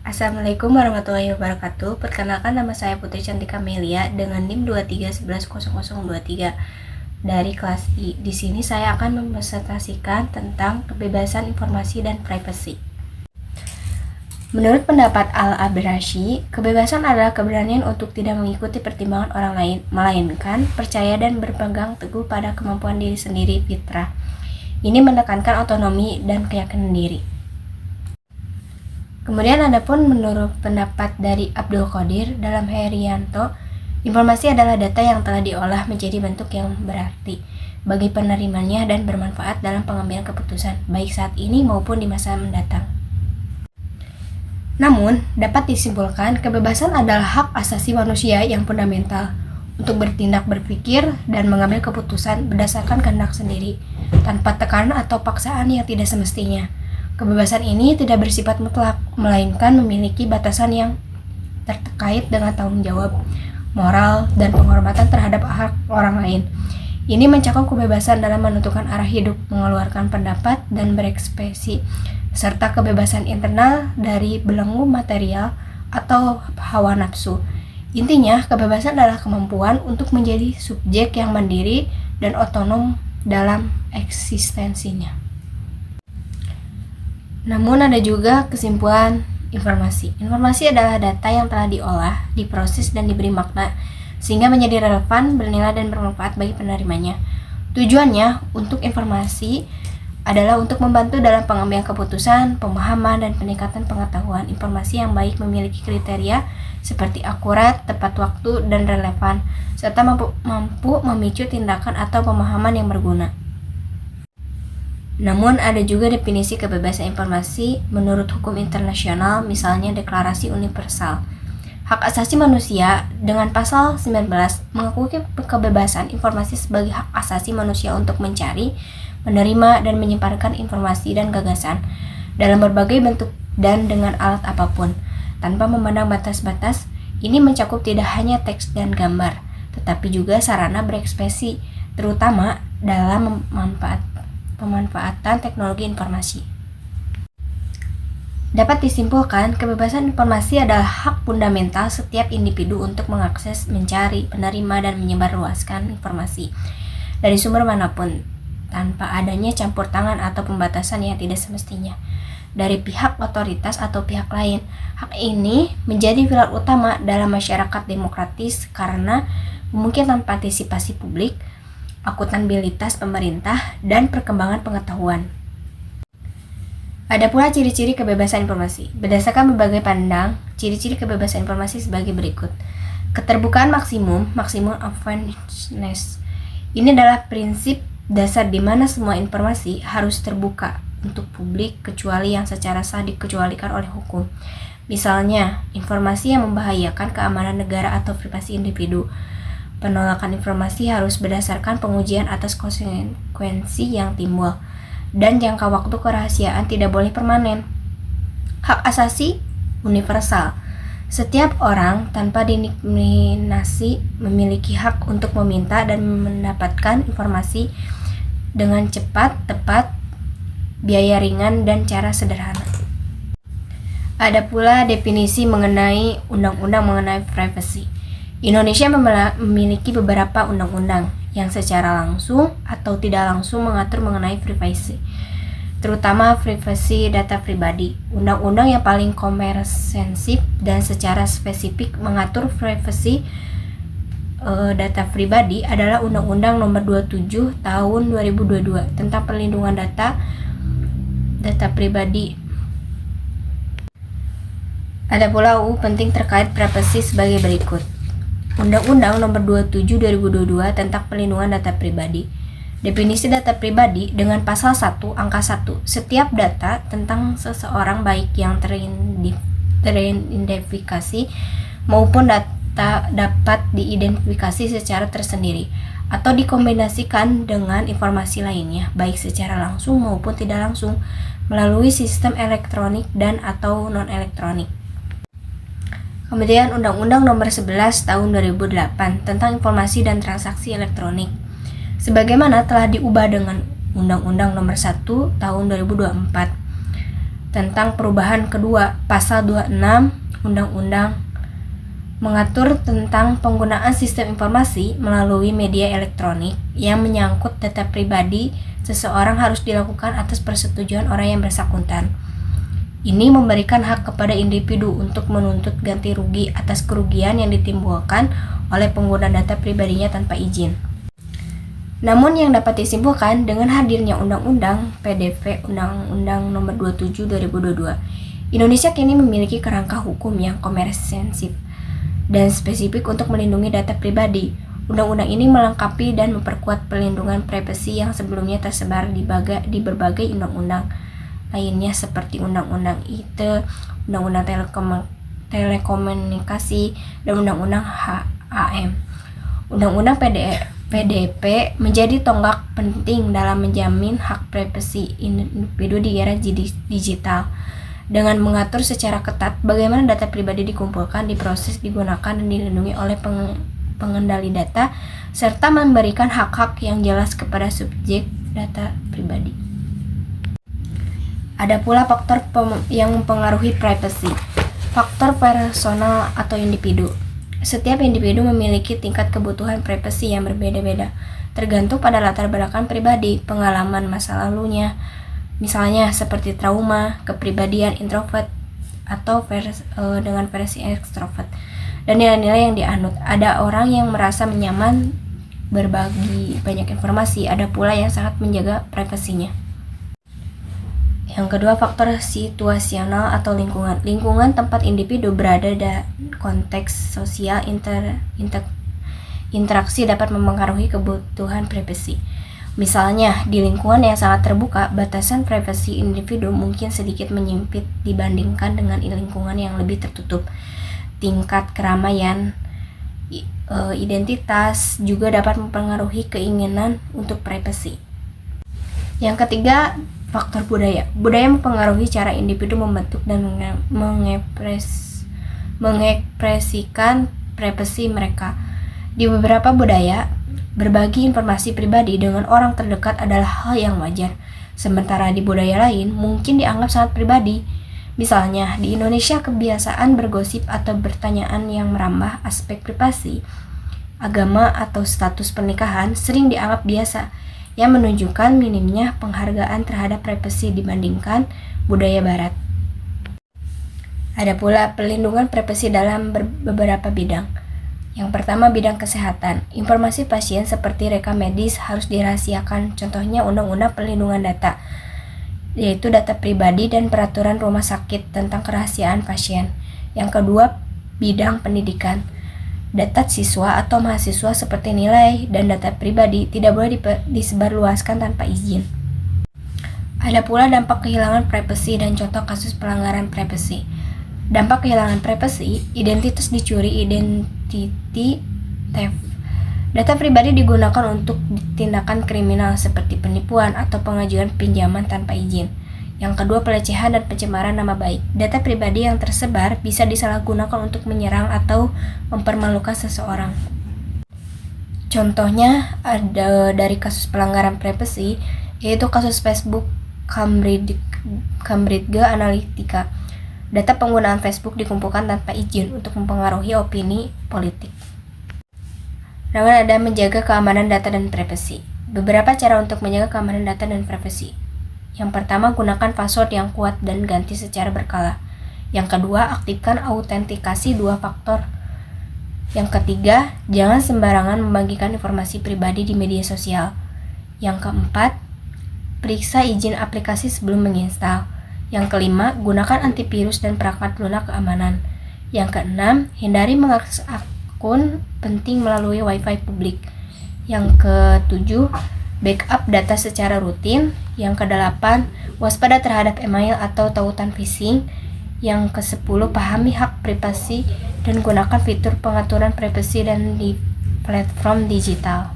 Assalamualaikum warahmatullahi wabarakatuh. Perkenalkan, nama saya Putri Cantika Melia dengan NIM 23110023 dari kelas I. Di sini saya akan mempresentasikan tentang kebebasan informasi dan privasi. Menurut pendapat Al-Abrashi, kebebasan adalah keberanian untuk tidak mengikuti pertimbangan orang lain, melainkan percaya dan berpegang teguh pada kemampuan diri sendiri fitrah. Ini menekankan otonomi dan keyakinan diri. Kemudian adapun menurut pendapat dari Abdul Qadir dalam Herianto, informasi adalah data yang telah diolah menjadi bentuk yang berarti bagi penerimanya dan bermanfaat dalam pengambilan keputusan, baik saat ini maupun di masa mendatang. Namun, dapat disimpulkan kebebasan adalah hak asasi manusia yang fundamental untuk bertindak, berpikir, dan mengambil keputusan berdasarkan kehendak sendiri, tanpa tekanan atau paksaan yang tidak semestinya. Kebebasan ini tidak bersifat mutlak, melainkan memiliki batasan yang terkait dengan tanggung jawab, moral, dan penghormatan terhadap hak orang lain. Ini mencakup kebebasan dalam menentukan arah hidup, mengeluarkan pendapat, dan berekspresi, serta kebebasan internal dari belenggu material atau hawa nafsu. Intinya, kebebasan adalah kemampuan untuk menjadi subjek yang mandiri dan otonom dalam eksistensinya. Namun ada juga kesimpulan informasi. Informasi adalah data yang telah diolah, diproses, dan diberi makna sehingga menjadi relevan, bernilai, dan bermanfaat bagi penerimanya. Tujuannya untuk informasi adalah untuk membantu dalam pengambilan keputusan, pemahaman, dan peningkatan pengetahuan. Informasi yang baik memiliki kriteria seperti akurat, tepat waktu, dan relevan, serta mampu memicu tindakan atau pemahaman yang berguna. Namun ada juga definisi kebebasan informasi menurut hukum internasional, misalnya Deklarasi Universal Hak Asasi Manusia dengan pasal 19 mengakui kebebasan informasi sebagai hak asasi manusia untuk mencari, menerima, dan menyebarkan informasi dan gagasan dalam berbagai bentuk dan dengan alat apapun, tanpa memandang batas-batas. Ini mencakup tidak hanya teks dan gambar, tetapi juga sarana berekspresi, terutama dalam pemanfaatan teknologi informasi. Dapat disimpulkan, kebebasan informasi adalah hak fundamental setiap individu untuk mengakses, mencari, menerima, dan menyebarluaskan informasi dari sumber manapun, tanpa adanya campur tangan atau pembatasan yang tidak semestinya dari pihak otoritas atau pihak lain. Hak ini menjadi pilar utama dalam masyarakat demokratis karena memungkinkan partisipasi publik, akuntabilitas pemerintah, dan perkembangan pengetahuan. Ada pula ciri-ciri kebebasan informasi. Berdasarkan berbagai pandang, ciri-ciri kebebasan informasi sebagai berikut. Keterbukaan maksimum openness. Ini adalah prinsip dasar di mana semua informasi harus terbuka untuk publik kecuali yang secara sah dikecualikan oleh hukum. Misalnya, informasi yang membahayakan keamanan negara atau privasi individu. Penolakan informasi harus berdasarkan pengujian atas konsekuensi yang timbul, dan jangka waktu kerahasiaan tidak boleh permanen. Hak asasi universal. Setiap orang tanpa diskriminasi memiliki hak untuk meminta dan mendapatkan informasi dengan cepat, tepat, biaya ringan, dan cara sederhana. Ada pula definisi mengenai undang-undang mengenai privasi. Indonesia memiliki beberapa undang-undang yang secara langsung atau tidak langsung mengatur mengenai privasi, terutama privasi data pribadi. Undang-undang yang paling komprehensif dan secara spesifik mengatur privasi data pribadi adalah Undang-Undang Nomor 27 Tahun 2022 tentang perlindungan data pribadi. Ada pula UU penting terkait privasi sebagai berikut. Undang-Undang Nomor 27 2022 tentang perlindungan data pribadi. Definisi data pribadi dengan pasal 1 angka 1. Setiap data tentang seseorang baik yang teridentifikasi maupun data dapat diidentifikasi secara tersendiri atau dikombinasikan dengan informasi lainnya baik secara langsung maupun tidak langsung melalui sistem elektronik dan atau non-elektronik. Kemudian Undang-Undang Nomor 11 Tahun 2008 tentang Informasi dan Transaksi Elektronik, sebagaimana telah diubah dengan Undang-Undang Nomor 1 Tahun 2024 tentang perubahan kedua, pasal 26 Undang-Undang mengatur tentang penggunaan sistem informasi melalui media elektronik yang menyangkut data pribadi seseorang harus dilakukan atas persetujuan orang yang bersangkutan. Ini memberikan hak kepada individu untuk menuntut ganti rugi atas kerugian yang ditimbulkan oleh pengguna data pribadinya tanpa izin. Namun yang dapat disimpulkan dengan hadirnya Undang-Undang PDP Undang-Undang Nomor 27 2022, Indonesia kini memiliki kerangka hukum yang komprehensif dan spesifik untuk melindungi data pribadi. Undang-undang ini melengkapi dan memperkuat pelindungan privasi yang sebelumnya tersebar di berbagai undang-undang lainnya seperti Undang-Undang ITE, Undang-Undang Telekomunikasi, dan Undang-Undang HAM. Undang-Undang PDP menjadi tonggak penting dalam menjamin hak privasi individu di era digital, dengan mengatur secara ketat bagaimana data pribadi dikumpulkan, diproses, digunakan, dan dilindungi oleh pengendali data, serta memberikan hak-hak yang jelas kepada subjek data pribadi. Ada pula faktor yang mempengaruhi privasi. Faktor personal atau individu. Setiap individu memiliki tingkat kebutuhan privasi yang berbeda-beda, tergantung pada latar belakang pribadi, pengalaman masa lalunya, misalnya seperti trauma, kepribadian introvert atau dengan versi ekstrovert, dan nilai-nilai yang dianut. Ada orang yang merasa nyaman berbagi banyak informasi, ada pula yang sangat menjaga privasinya. Yang kedua, faktor situasional atau lingkungan. Lingkungan tempat individu berada dan konteks sosial interaksi dapat mempengaruhi kebutuhan privasi. Misalnya, di lingkungan yang sangat terbuka, batasan privasi individu mungkin sedikit menyempit dibandingkan dengan lingkungan yang lebih tertutup. Tingkat keramaian, identitas juga dapat mempengaruhi keinginan untuk privasi. Yang ketiga, faktor budaya. Budaya mempengaruhi cara individu membentuk dan mengekspresikan privasi mereka. Di beberapa budaya, berbagi informasi pribadi dengan orang terdekat adalah hal yang wajar, sementara di budaya lain mungkin dianggap sangat pribadi. Misalnya, di Indonesia kebiasaan bergosip atau bertanyaan yang merambah aspek privasi, agama, atau status pernikahan sering dianggap biasa, yang menunjukkan minimnya penghargaan terhadap privasi dibandingkan budaya barat. Ada pula perlindungan privasi dalam beberapa bidang. Yang pertama, bidang kesehatan. Informasi pasien seperti rekam medis harus dirahasiakan, contohnya Undang-Undang Perlindungan Data, yaitu data pribadi dan peraturan rumah sakit tentang kerahasiaan pasien. Yang kedua, bidang pendidikan. Data siswa atau mahasiswa seperti nilai dan data pribadi tidak boleh disebarluaskan tanpa izin. Ada pula dampak kehilangan privasi dan contoh kasus pelanggaran privasi. Dampak kehilangan privasi, identitas dicuri, identity theft. Data pribadi digunakan untuk tindakan kriminal seperti penipuan atau pengajuan pinjaman tanpa izin. Yang kedua, pelecehan dan pencemaran nama baik. Data pribadi yang tersebar bisa disalahgunakan untuk menyerang atau mempermalukan seseorang. Contohnya ada dari kasus pelanggaran privasi, yaitu kasus Facebook Cambridge Analytica. Data penggunaan Facebook dikumpulkan tanpa izin untuk mempengaruhi opini politik. Namun ada menjaga keamanan data dan privasi. Beberapa cara untuk menjaga keamanan data dan privasi. Yang pertama, gunakan password yang kuat dan ganti secara berkala. Yang kedua, aktifkan autentikasi 2 faktor. Yang ketiga, jangan sembarangan membagikan informasi pribadi di media sosial. Yang keempat, periksa izin aplikasi sebelum menginstal. Yang kelima, gunakan antivirus dan perangkat lunak keamanan. Yang keenam, hindari mengakses akun penting melalui Wi-Fi publik. Yang ketujuh, backup data secara rutin. Yang kedelapan, waspada terhadap email atau tautan phishing. Yang kesepuluh, pahami hak privasi dan gunakan fitur pengaturan privasi dan di platform digital.